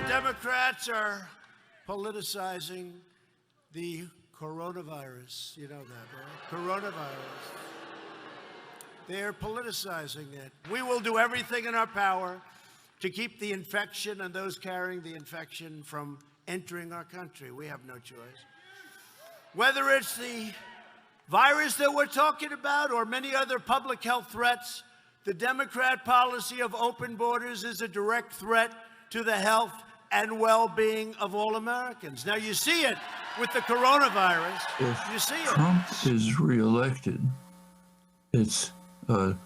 Democrats are politicizing the coronavirus. You know that, right? Coronavirus. They're politicizing it. We will do everything in our power to keep the infection and those carrying the infection from entering our country. We have no choice. Whether it's the virus that we're talking about or many other public health threats, the Democrat policy of open borders is a direct threat to the health and well-being of all Americans. Now, you see it with the coronavirus. If you see it. Trump is reelected, it's an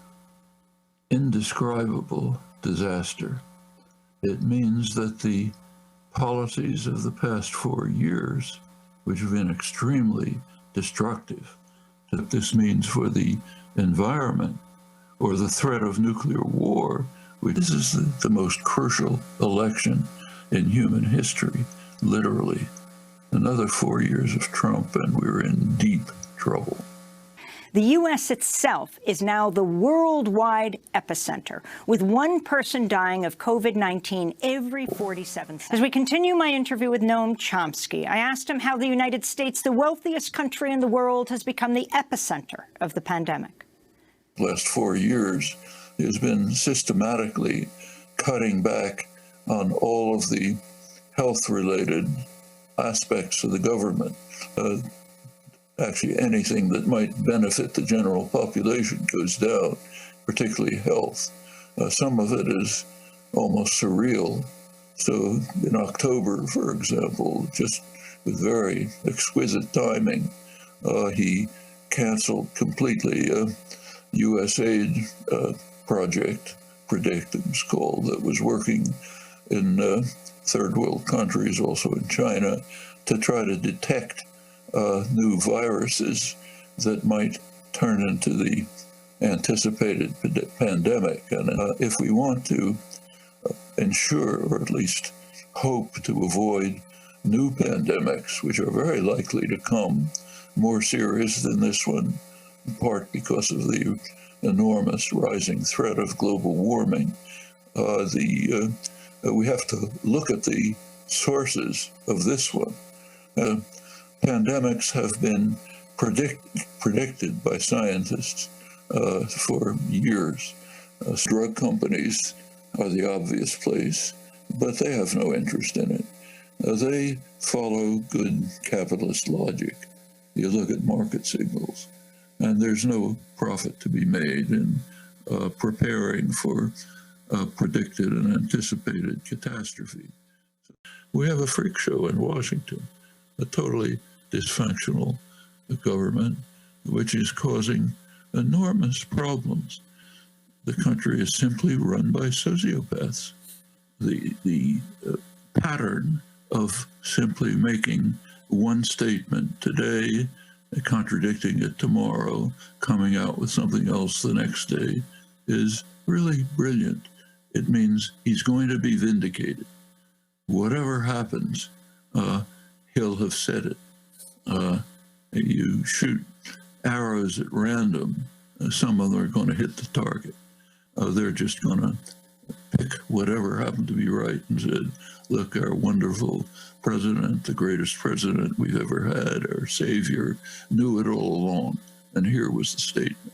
indescribable disaster. It means that the policies of the past 4 years, which have been extremely destructive, that this means for the environment or the threat of nuclear war, which this is the most crucial election in human history, literally. Another 4 years of Trump and we're in deep trouble. The U.S. itself is now the worldwide epicenter, with one person dying of COVID-19 every 47 seconds. As we continue my interview with Noam Chomsky, I asked him how the United States, the wealthiest country in the world, has become the epicenter of the pandemic. The last 4 years has been systematically cutting back on all of the health-related aspects of the government. Actually, anything that might benefit the general population goes down, particularly health. Some of it is almost surreal. So in October, for example, just with very exquisite timing, he canceled completely a USAID project, Predict it was called, that was working in third world countries, also in China, to try to detect new viruses that might turn into the anticipated pandemic. And if we want to ensure, or at least hope to avoid new pandemics, which are very likely to come, more serious than this one, in part because of the enormous rising threat of global warming, we have to look at the sources of this one. Pandemics have been predicted by scientists for years. Drug companies are the obvious place, but they have no interest in it. They follow good capitalist logic. You look at market signals, and there's no profit to be made in preparing for predicted and anticipated catastrophe. We have a freak show in Washington, a totally dysfunctional government, which is causing enormous problems. The country is simply run by sociopaths. The pattern of simply making one statement today, contradicting it tomorrow, coming out with something else the next day, is really brilliant. It means he's going to be vindicated. Whatever happens, he'll have said it. You shoot arrows at random, some of them are going to hit the target. They're just going to pick whatever happened to be right and said, look, our wonderful president, the greatest president we've ever had, our savior, knew it all along. And here was the statement.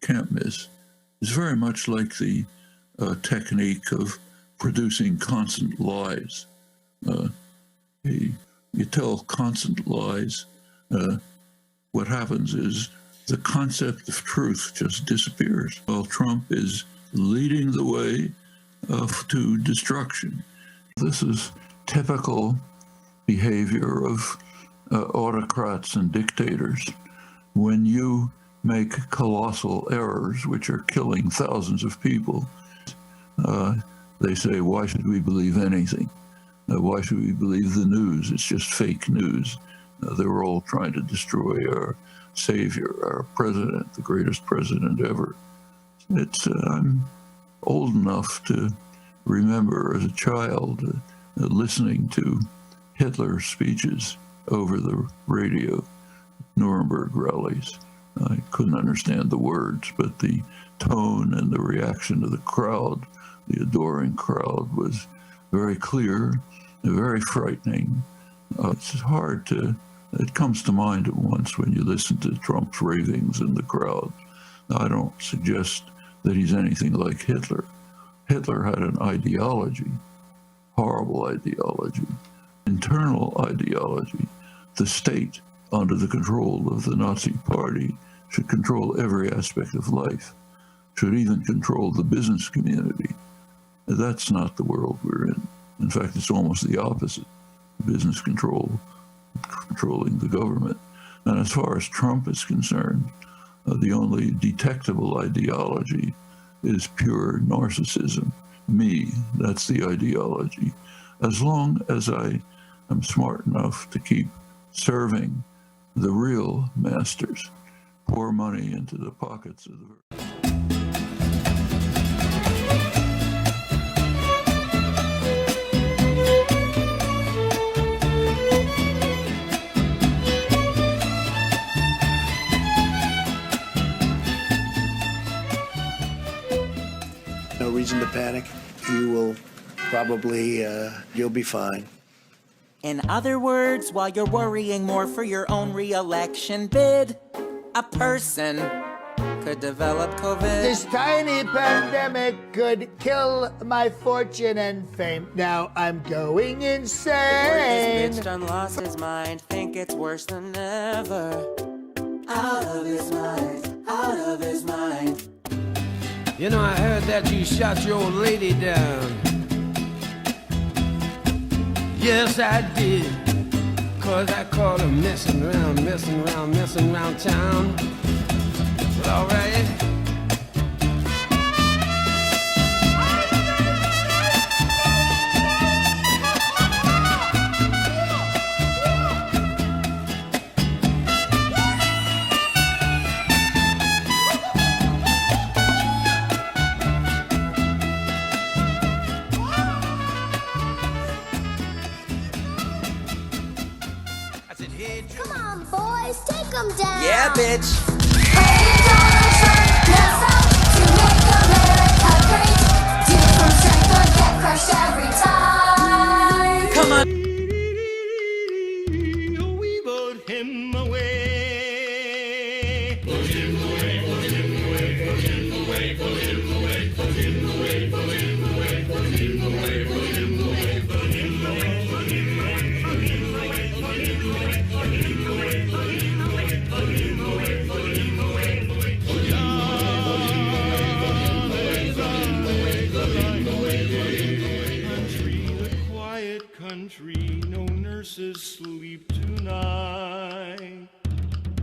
Can't miss. It's very much like the technique of producing constant lies. You tell constant lies, what happens is the concept of truth just disappears. While Trump is leading the way to destruction. This is typical behavior of autocrats and dictators. When you make colossal errors, which are killing thousands of people, they say, why should we believe anything? Why should we believe the news? It's just fake news. They were all trying to destroy our savior, our president, the greatest president ever. I'm old enough to remember as a child listening to Hitler's speeches over the radio, Nuremberg rallies. I couldn't understand the words, but the tone and the reaction of the crowd, the adoring crowd, was very clear and very frightening. It comes to mind at once when you listen to Trump's ravings in the crowd. Now, I don't suggest that he's anything like Hitler. Hitler had an ideology, horrible ideology, internal ideology. The state, under the control of the Nazi Party, should control every aspect of life, should even control the business community. That's not the world we're in. In fact, it's almost the opposite. Business controlling the government. And as far as Trump is concerned, the only detectable ideology is pure narcissism. Me, that's the ideology. As long as I am smart enough to keep serving the real masters, pour money into the pockets of the... No reason to panic. You will probably, you'll be fine. In other words, while you're worrying more for your own re-election bid, a person could develop COVID. This tiny pandemic could kill my fortune and fame. Now I'm going insane. This bitch done lost his mind, think it's worse than ever. Out of his mind, out of his mind. You know, I heard that you shot your old lady down. Yes, I did. 'Cause I caught her messing around town. But all right. Come on, boys, take them down. Yeah, bitch. Hey, Donald Trump, now vote to make America great. Do it from strength or get crushed every time. Come on. We vote him away. Country, no nurses sleep tonight.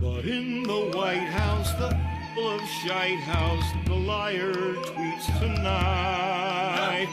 But in the White House, the full of shite house, the liar tweets tonight.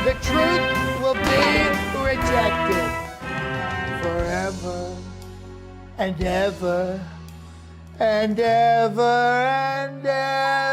The truth will be rejected forever and ever and ever and ever.